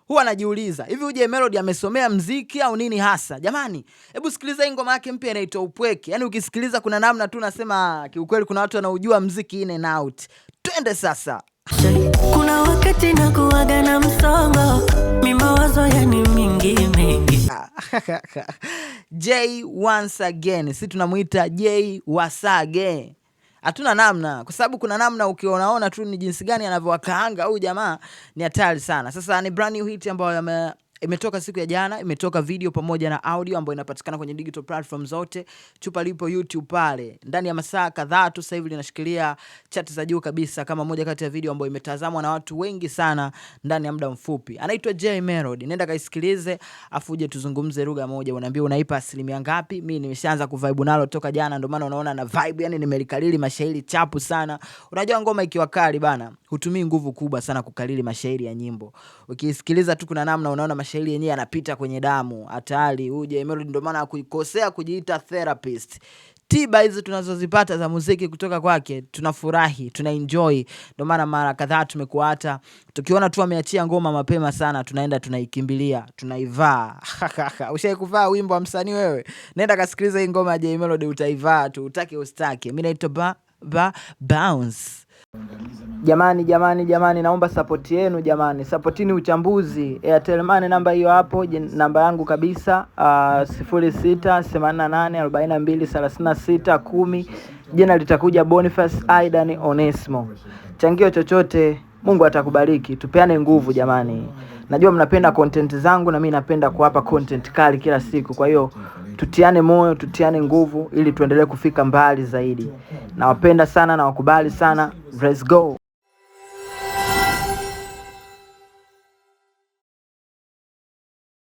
huwa najiuliza hivi J Melody amesomea mziki au nini hasa? Jamani, hebu sikiliza hii ngoma yake mpya inaitwa Upweke. Yaani ukisikiliza kuna namna tu nasema kiukweli kuna watu wanaojua mziki in and out. Twende sasa. Kuna wakati nakuwaga na msongo, mawazo yani mingi. J once again. Sisi tunamuita J Wasage. Hatuna namna, kwa sababu kuna namna ukionaona tu ni jinsi gani anavyowakaanga huyu jamaa ni hatari sana. Sasa ni brand new hit ambayo imetoka siku ya jana, imetoka video pamoja na audio ambayo inapatikana kwenye digital platform zote. Chupa lipo YouTube pale. Ndani ya masaa kadhaa tu sasa hivi linashikilia chat za juu kabisa kama moja kati ya video ambayo imetazamwa na watu wengi sana ndani ya muda mfupi. Anaitwa J Melody. Nenda kaisikilize afu uje tuzungumze lugha moja. Unaambia unaipa asilimia ngapi? Mimi nimeshaanza kuvibe nalo toka jana, ndio maana unaona na vibe, yani nimelikalili mashairi chapu sana. Unajua ngoma ikiwa kali bana, hutumii nguvu kubwa sana kukalili mashairi ya nyimbo. Ukisikiliza tu kuna namna unaona mashairi yenyewe yanapita kwenye damu. Hatari. J Melody ndio maana kuikosea kujiita therapist. Tiba hizi tunazozipata za muziki kutoka kwake tunafurahi, tunaenjoy. Ndio maana mara kadhaa tumekuwa hata tukiona tu ameachia ngoma mapema sana tunaenda tunaikimbilia, tunaivaa. Ushaikuvaa wimbo wa msanii wewe? Nenda kasikiliza hii ngoma ya J Melody utaivaa tu, utake ustake. Mimi naitwa Bounce. Jamani, naomba support yenu jamani. Supportini uchambuzi. Airtel Money namba hiyo hapo, namba yangu kabisa 0688423610. Jina litakuja Boniface Aidan Onesmo. Changio chochote, Mungu atakubariki. Tupeane nguvu jamani. Najua mnapenda content zangu na mimi napenda kuwapa content kali kila siku. Kwa hiyo tutiane moyo, tutiane nguvu ili tuendelee kufika mbali zaidi. Nawapenda sana na wakubali sana. Let's go.